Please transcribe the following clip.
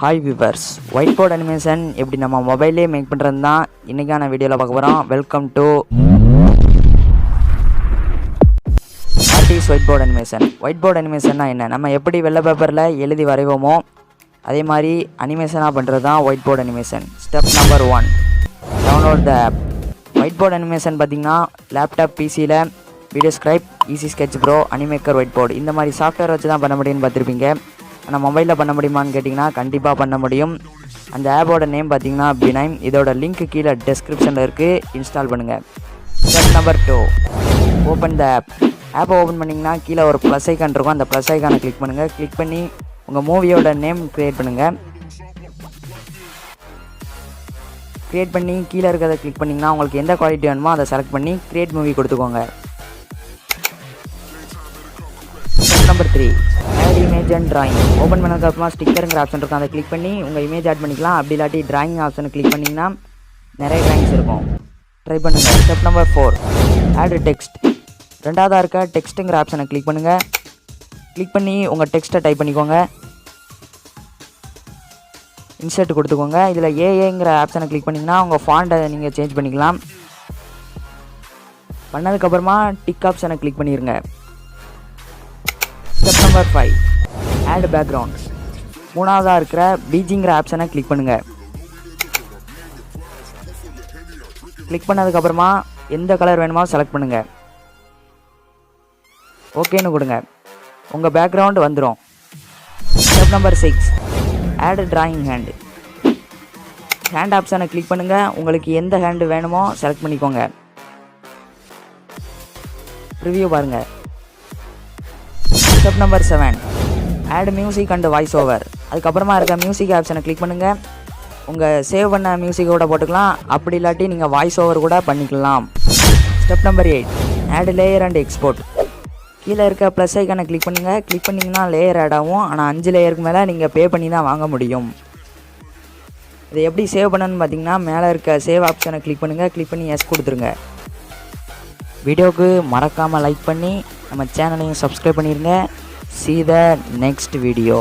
Hi viewers, whiteboard animation எப்படி நம்ம மொபைல்லே make பண்றது தான் இன்னைக்கான வீடியோல பார்க்க போறோம். Welcome to what is whiteboard animation. whiteboard animationனா என்ன? நம்ம எப்படி வெள்ளை பேப்பர்ல எழுதி வரைவோமோ அதே மாதிரி அனிமேஷனா பண்றது தான் whiteboard animation. Step number 1, download the app. whiteboard animation பாத்தீங்கன்னா லேப்டாப் பிசில VideoScribe, Easy Sketch Pro, Animaker, whiteboard இந்த மாதிரி சாஃப்ட்வேர் வச்சு தான் பண்ண முடியும்னு பார்த்துருப்பீங்க. ஆனால் மொபைலில் பண்ண முடியுமான்னு கேட்டிங்கன்னா கண்டிப்பாக பண்ண முடியும். அந்த ஆப்போட நேம் பார்த்தீங்கன்னா Benime. இதோட லிங்க் கீழே டெஸ்கிரிப்ஷனில் இருக்குது, இன்ஸ்டால் பண்ணுங்கள். Step number 2, open the app. ஆப்பை ஓப்பன் பண்ணிங்கன்னா கீழே ஒரு ப்ளஸ் ஐக்கான் இருக்கும். அந்த ப்ளஸ் ஐக்கானை கிளிக் பண்ணுங்கள். கிளிக் பண்ணி உங்கள் மூவியோட நேம் க்ரியேட் பண்ணுங்கள். க்ரியேட் பண்ணி கீழே இருக்கிறத கிளிக் பண்ணிங்கன்னா உங்களுக்கு எந்த குவாலிட்டி வேணுமோ அதை செலக்ட் பண்ணி க்ரியேட் மூவி கொடுத்துக்கோங்க. Step number 3, add image and drawing. Open பண்ணதுக்கப்புறமா ஸ்டிக்கருங்கிற ஆப்ஷன் இருக்கும், அதை கிளிக் பண்ணி உங்கள் இமேஜ் ஆட் பண்ணிக்கலாம். அப்படி இல்லாட்டி டிராயிங் ஆப்ஷனை கிளிக் பண்ணிங்கன்னா நிறைய டிராயிங்ஸ் இருக்கும், ட்ரை பண்ணுங்கள். Step number 4, add text. ரெண்டாவதாக இருக்க டெக்ஸ்ட்டுங்கிற ஆப்ஷனை கிளிக் பண்ணுங்கள். கிளிக் பண்ணி உங்கள் டெக்ஸ்ட்டை டைப் பண்ணிக்கோங்க. இன்சர்ட் கொடுத்துக்கோங்க. இதில் ஏஏங்கிற ஆப்ஷனை கிளிக் பண்ணிங்கன்னா உங்கள் ஃபாண்ட்டை நீங்கள் சேஞ்ச் பண்ணிக்கலாம். பண்ணதுக்கப்புறமா டிக் ஆப்ஷனை கிளிக் பண்ணிடுங்க. Step number 5, add background. மூணாவதாக இருக்கிற பீஜிங்கிற ஆப்ஷனை கிளிக் பண்ணுங்கள். கிளிக் பண்ணதுக்கப்புறமா எந்த கலர் வேணுமோ செலக்ட் பண்ணுங்கள். ஓகேன்னு கொடுங்க. உங்கள் பேக்ரவுண்ட் வந்துடும். Step number 6, add drawing hand. Hand ஆப்ஷனை கிளிக் பண்ணுங்கள். உங்களுக்கு எந்த ஹேண்டு வேணுமோ செலக்ட் பண்ணிக்கோங்க. ரிவ்யூ பாருங்கள். Step number 7, add music and voice over. அதுக்கப்புறமா இருக்க மியூசிக் ஆப்ஷனை கிளிக் பண்ணுங்கள். உங்கள் சேவ் பண்ண மியூசிக்கோட போட்டுக்கலாம், அப்படி இல்லாட்டி நீங்கள் வாய்ஸ் ஓவர் கூட பண்ணிக்கலாம். Step number 8, add layer and export. கீழே இருக்க ப்ளஸ் ஐக்கானை கிளிக் பண்ணுங்கள். கிளிக் பண்ணிங்கன்னா லேயர் ஆட் ஆகும். ஆனால் 5 லேயருக்கு மேலே நீங்கள் பே பண்ணி தான் வாங்க முடியும். இதை எப்படி சேவ் பண்ணணும்னு பார்த்தீங்கன்னா மேலே இருக்க சேவ் ஆப்ஷனை கிளிக் பண்ணுங்கள். கிளிக் பண்ணி எஸ் கொடுத்துருங்க. வீடியோவுக்கு மறக்காமல் லைக் பண்ணி நம்ம சேனலையும் சப்ஸ்கிரைப் பண்ணிடுங்க. See the next video.